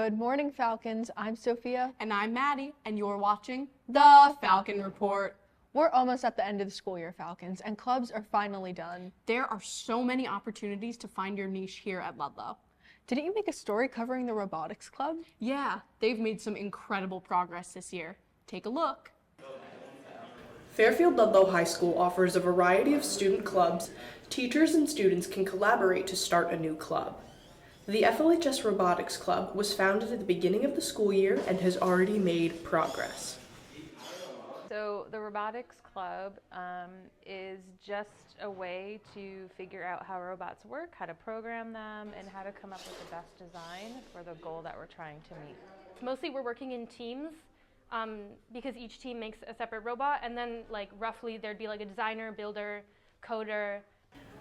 Good morning, Falcons. I'm Sophia. And I'm Maddie, and you're watching The Falcon Report. We're almost at the end of the school year, Falcons, and clubs are finally done. There are so many opportunities to find your niche here at Ludlow. Didn't you make a story covering the Robotics Club? Yeah, they've made some incredible progress this year. Take a look. Fairfield Ludlow High School offers a variety of student clubs. Teachers and students can collaborate to start a new club. The FLHS Robotics Club was founded at the beginning of the school year and has already made progress. So the Robotics Club is just a way to figure out how robots work, how to program them, and how to come up with the best design for the goal that we're trying to meet. Mostly we're working in teams because each team makes a separate robot, and then roughly there'd be a designer, builder, coder.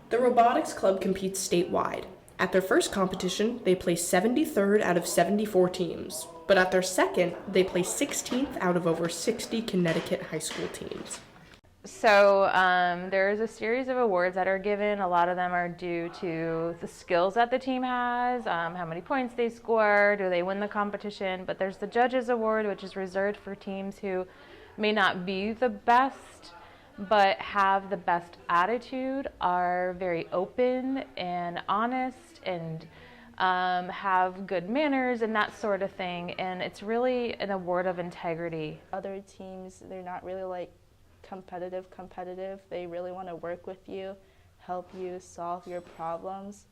The Robotics Club competes statewide. At their first competition, they placed 73rd out of 74 teams, but at their second, they placed 16th out of over 60 Connecticut high school teams. So there is a series of awards that are given. A lot of them are due to the skills that the team has, how many points they score, do they win the competition. But there's the Judges Award, which is reserved for teams who may not be the best, but have the best attitude, are very open and honest, and have good manners and that sort of thing. And it's really an award of integrity. Other teams, they're not really competitive. They really want to work with you, help you solve your problems.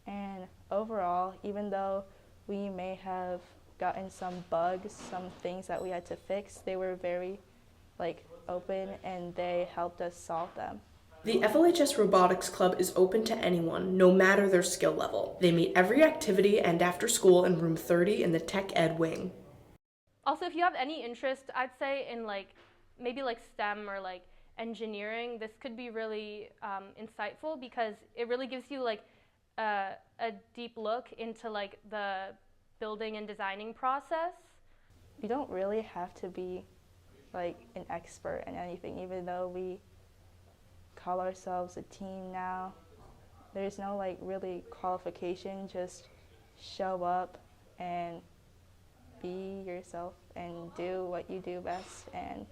And overall, even though we may have gotten some bugs, some things that we had to fix, they were very open, and they helped us solve them. The FLHS Robotics Club is open to anyone, no matter their skill level. They meet every activity and after school in room 30 in the Tech Ed wing. Also, if you have any interest, I'd say in maybe STEM or engineering, this could be really insightful because it really gives you a deep look into the building and designing process. You don't really have to be an expert in anything, even though we call ourselves a team now. There's no really qualification, just show up and be yourself and do what you do best and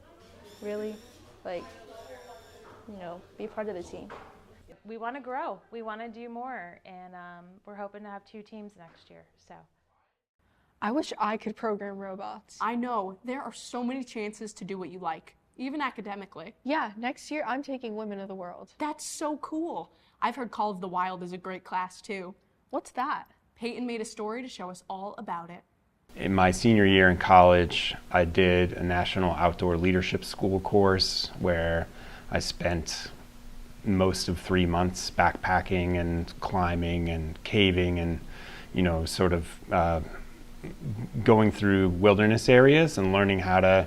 really be part of the team. We want to grow, we want to do more, and we're hoping to have 2 teams next year. So I wish I could program robots. I know, there are so many chances to do what you like, even academically. Yeah, next year I'm taking Women of the World. That's so cool. I've heard Call of the Wild is a great class too. What's that? Peyton made a story to show us all about it. In my senior year in college, I did a National Outdoor Leadership School course where I spent most of 3 months backpacking and climbing and caving and, going through wilderness areas and learning how to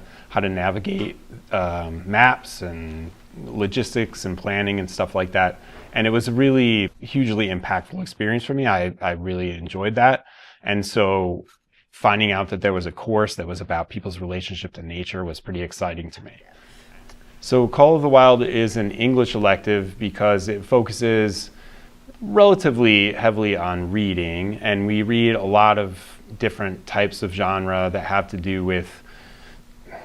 navigate maps and logistics and planning and stuff like that. And it was a really hugely impactful experience for me. I really enjoyed that. And so finding out that there was a course that was about people's relationship to nature was pretty exciting to me. So Call of the Wild is an English elective because it focuses relatively heavily on reading, and we read a lot of different types of genre that have to do with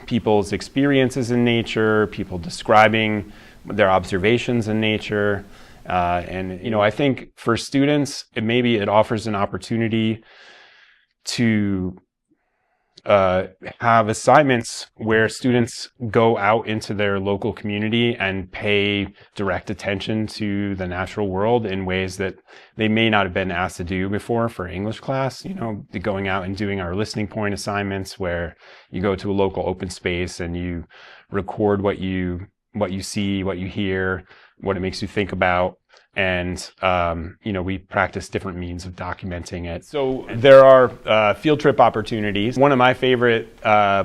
people's experiences in nature, people describing their observations in nature. And I think for students, it offers an opportunity to have assignments where students go out into their local community and pay direct attention to the natural world in ways that they may not have been asked to do before for English class. Going out and doing our listening point assignments where you go to a local open space and you record what you see, what you hear, what it makes you think about. And, we practice different means of documenting it. So there are field trip opportunities. One of my favorite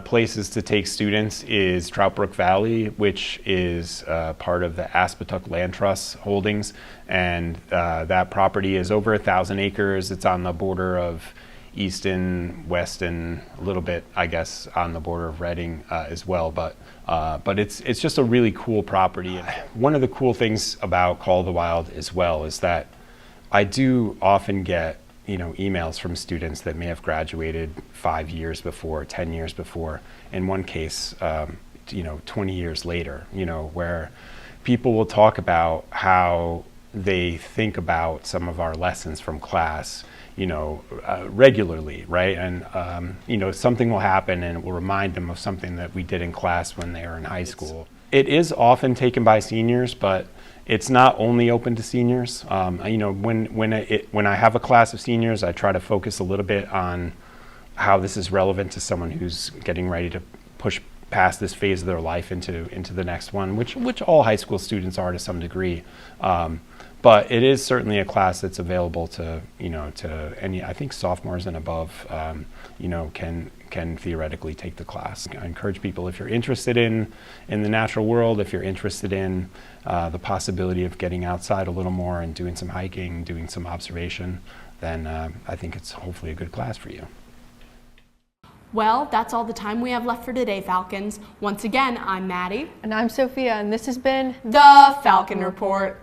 places to take students is Trout Brook Valley, which is part of the Aspetuck Land Trust holdings. And that property is over 1,000 acres. It's on the border of Easton, Weston, a little bit, I guess, on the border of Reading as well. But it's just a really cool property. One of the cool things about Call of the Wild as well is that I do often get emails from students that may have graduated 5 years before, 10 years before, in one case, 20 years later, where people will talk about how they think about some of our lessons from class, regularly, right? And, something will happen and it will remind them of something that we did in class when they were in high school. It is often taken by seniors, but it's not only open to seniors. When I have a class of seniors, I try to focus a little bit on how this is relevant to someone who's getting ready to push past this phase of their life into the next one, which all high school students are to some degree. But it is certainly a class that's available to any. I think sophomores and above, can theoretically take the class. I encourage people, if you're interested in the natural world, if you're interested in the possibility of getting outside a little more and doing some hiking, doing some observation, then I think it's hopefully a good class for you. Well, that's all the time we have left for today, Falcons. Once again, I'm Maddie. And I'm Sophia, and this has been The Falcon Report.